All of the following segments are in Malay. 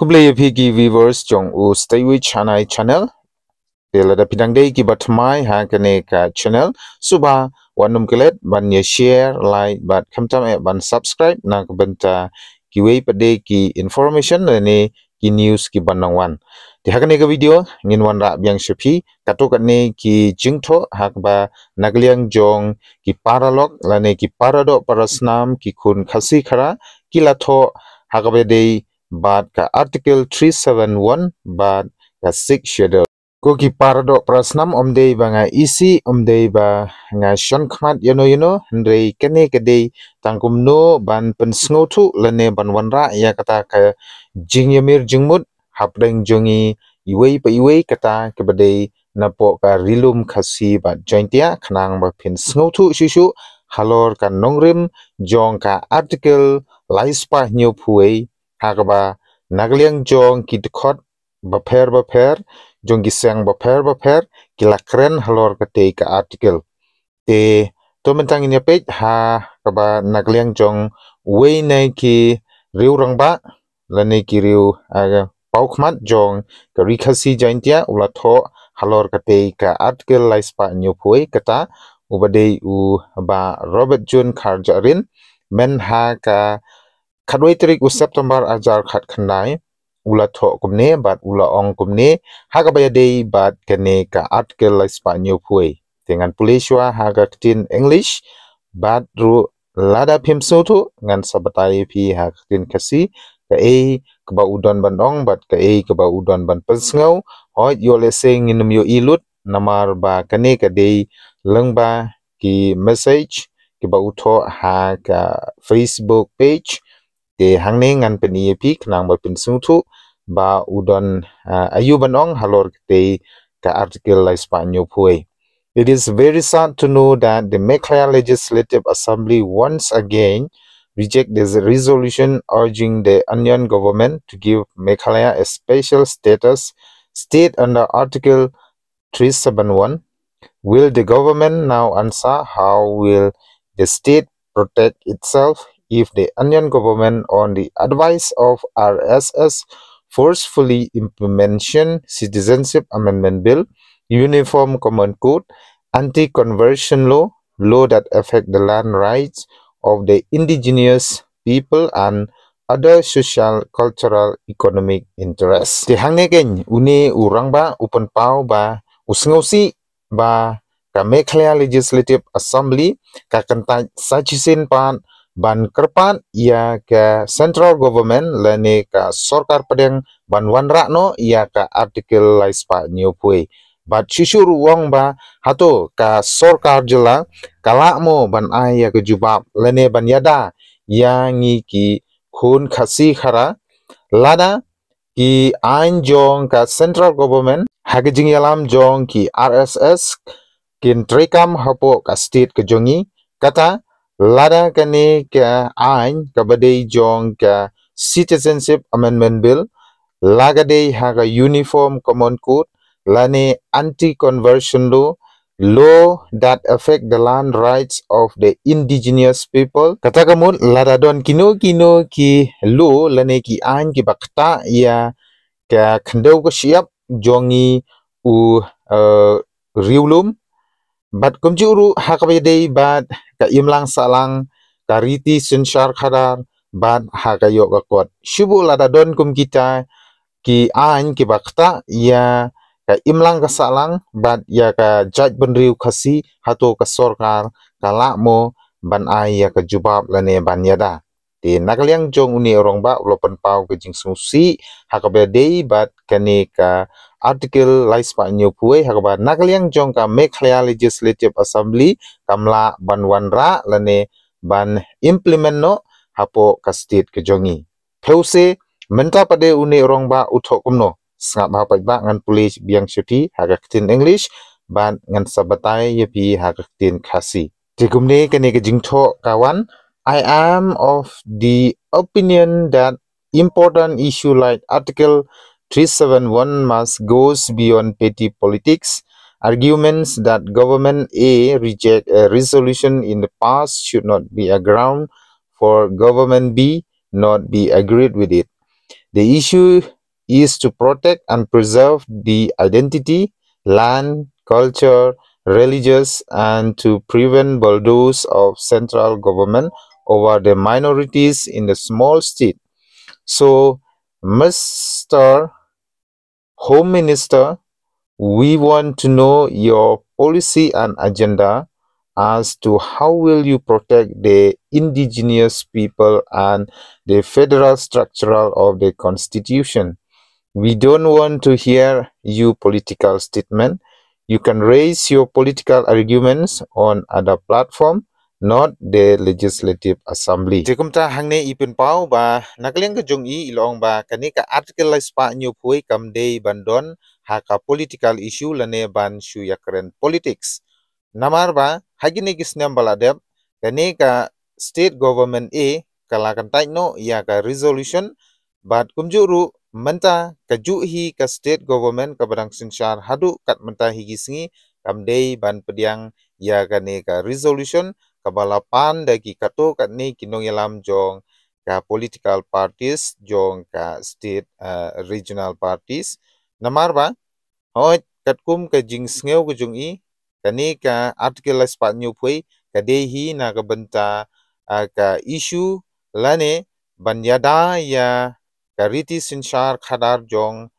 Kumplay pigi viewers jong u stay with Chanai channel. Tela da pidang day ki batmai ha kane ka channel. Suba wanum kelet ban ye share, like, bat kamtam ban subscribe na kabenta ki way pade ki information ne ki news ki banang wan. Di hakane ka video ngin wan ra biang shepi katokat ne ki jingtho hak ba nagliang jong ki paralog lane ki parado parasnam ki kun khasi khara ki latho hakabede bat ka article 371 bat ka 6 schedule ko ki parado prasnam omdei ba nga isi omdei ba nga shon khmat yono ndrei kene kede tangkum no ban pensngo thu lane ban wanra ya kata ka jingyamir jingmut hapdeng jongi iwei kata kebede napo ka rilum khasi ba jointia khnang ba pin sngo thu shishu halor ka nongrim jong ka article laispa nyu phuei hakaba nagliang jong kitkot baper jong gisang baper kilakren halor kate ka article te to mentang inya page ha kaba nagliang jong wei nai ki riu rangba lane ki riu paukmat jong ka rikhasi jaintia ulatho halor kate ka article laispa nyu phuei kata ubade u ba Robert John Kharjarin men ha ka khadwei tarik u September ajar khat khandai ula tho kumne bat ula ong kumne hakabaya dei bat kene ka article laispa nyu phuei dengan puliswa haga tin English bat ru lada phimso thu ngan sabatai phi ha tin kasi ka e ka udon bandong bat ka e ka udon ban pesngau hoi yo le sing inum yo ilut namar ba kene ka dei lengba ki message ki ba utho ha ka Facebook page te hangne ngan peni pi knang ba pin sungthu ba udon ayubanong halor te ka article laispa nyu phuei. It is very sad to know that the Meghalaya Legislative Assembly once again reject this resolution urging the Onion government to give Meghalaya a special status state under Article 371. Will the government now answer how will the state protect itself if the Onion government, on the advice of RSS, forcefully implementation Citizenship Amendment Bill, Uniform Common Code, anti-conversion law that affect the land rights of the indigenous people and other social, cultural, economic interests. Ti hangne ken uni urang ba upan pau ba usngausi ba ka Meghalaya Legislative Assembly ka kantai sachisin pan ban kerpan ia ke central government lane ka sorkar pedeng ban wanra no ia ka article laispa nyu phuei bat shishur wong ba hato ka sorkar jela kala mo ban aya ke jubab lane ban yada yangi ki khun khasi khara lada ki ain jong ka central government hagijing yalam jong ki RSS kin trekam hapo ka state ke jongi kata lada kane ka ain kabadei jong ka Citizenship Amendment Bill lagade haga Uniform Common Code lane anti-conversion law that affect the land rights of the indigenous people kata kamut lada don kino ki law lane ki ain ki bakta ya ka khandau ko siap jongi u riulum bat kumjuru hakabedei bat ka imlang salang kariti sensyar khadar bat hakayo kakot shubu lada don kum kita ki ain ki bakta ya ka imlang ka salang bat ya ka judge benriu khasi hato ka sorkar kala mo ban ai ya ka jubab lane ban yada ti nakaliang jong uni orang ba ulopan pau ke jing susi hakabedei bat kane ka article laispa nyu phuei hakaba nakaliang jong ka Meghalaya Legislative Assembly kamla ban wanra lane ban implement no hapo ka state ke jongi pheuse menta pade uni orang ba uthok kumno snga ba pai ba ngan police biang chuti haga tin English ban ngan sabatai yepi haga tin khasi tikumne kene ke jingtho kawan. I am of the opinion that important issue like Article 371 must goes beyond petty politics. Arguments that government A reject a resolution in the past should not be a ground for government B not be agreed with it. The issue is to protect and preserve the identity, land, culture, religious, and to prevent bulldoze of central government over the minorities in the small state. So, Mr. Home Minister, we want to know your policy and agenda as to how will you protect the indigenous people and the federal structure of the constitution. We don't want to hear you political statement. You can raise your political arguments on other platform, not the legislative assembly. Tekumta hangne ipin pau ba nakliang ka jong I ilong ba kanika article pa nyo pui kam day bandon haka political issue lane ban shu yakren politics. Namar ba hagini gisnyam baladep kanika state government kalakan no ya ka resolution but kumjuru menta kajuhi ka state government ka badang sinsyar hadu kat menta higisngi kam day ban pediang ya kanika resolution kabalapan dagi kato kat ni kinong yalam jong ka political parties jong ka state regional parties. Namar ba hoy katkum ka jing sngew ka jong I kani ka article spa nyu pui ka dehi na ka benta ka issue lane banyada ya kariti sinshar khadar jong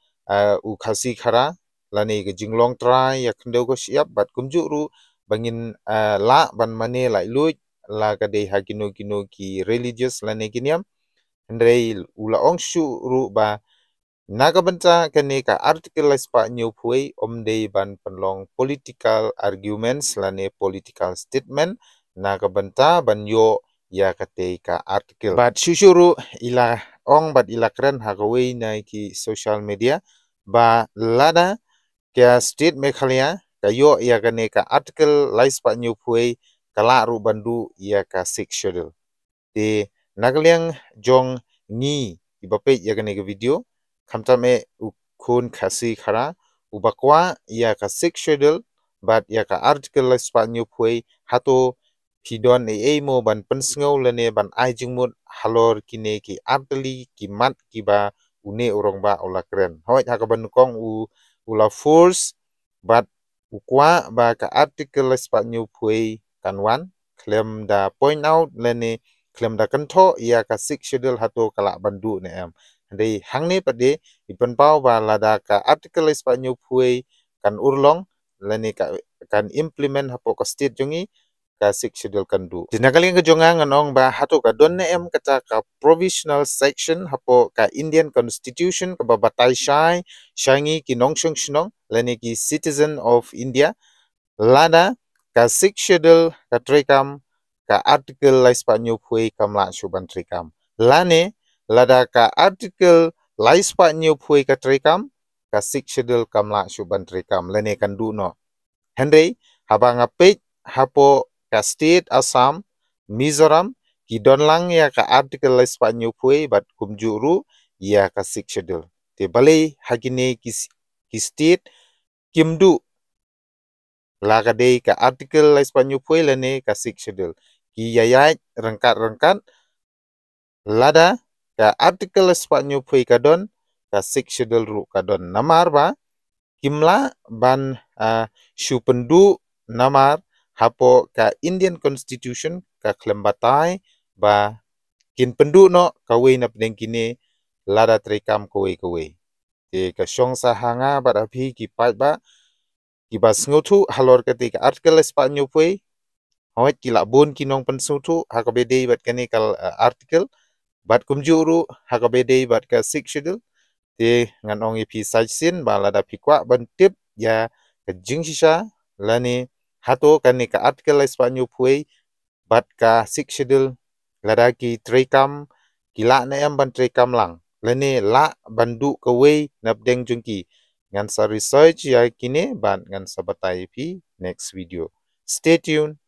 u khasi khara lane ka jinglong try ya khndo ko siap bat kumjuru bangin la ban mane lai lui la ka de hagino gino ki religious lane kiniam ndrei ula ong shu ru ba Nagabanta kaneka article spa nyu pui omde ban penlong political arguments lane political statement nagabanta ban yo ya kateka article. But shushuru ila ong bat ila kren hagawi na ki social media ba lada kia state mekhalia kayo ya kaneka article spa nyu pui kala ru bandu ya ka 6 schedule. De nagaliang jong ni ibape ya kaneka video kamtame ukun khasi khara ubakwa ya ka 6 schedule but ya ka article spa nyu pui hato pidon mo ban pensngau lene ban aijingmut halor kine ki arteli ki mat ki ba une urong ba ola kren hoi ha ka ban kong ula force but ukwa ba ka article spa nyu pui kanwan claim da point out lene claim da kanto ya ka 6 schedule hato kala bandu ne em Dei hangne pade ipan pau ba lada ka article spa nyu pui kan urlong lani kan implement hapo ka state jongi ka 6 schedule kan du. Dinagaling ka jonga nganong ba hato ka don em kata ka provisional section hapo ka Indian constitution ka babatay shai shangi kinong shong shnong lani ki citizen of India lada ka 6 schedule ka trekam ka article spa nyu pui kamla shuban trekam. Lane lada ka article laispa nyu pui ka trekam ka 6 schedule kamla shuban trekam lene kan du no henry habanga page hapo ka state Assam Mizoram ki donlang ya ka article laispa nyu pui bat kumjuru ya ka 6 schedule te bale hagine ki state kimdu laga de ka article laispa nyu pui lene ka 6 schedule ki yayat rengkat lada ka article spa nyu pui kadon ka 6 schedule ru kadon namar ba kimla ban shu pendu namar hapo ka Indian constitution ka klembatai ba kin pendu no kawe na pdeng kini lada trekam kawe te ka shong sa hanga ba abhi ki pai ba ki ba sngotu halor ka te ka article spa nyu pui hoit ki la bon kinong pensutu hakabede bat kani kal article bat kumjuru hakabede bat ka 6 schedule te nganong ipi sajsin balada pikwa bantip ya ka jingshisha lani hato kani ka article spanyu pui bat ka 6 schedule lada ki trekam kila na em ban trekam lang lani la bandu kawe napdeng jungki ngan sa research ya kini ban ngan sa batai pi next video stay tuned.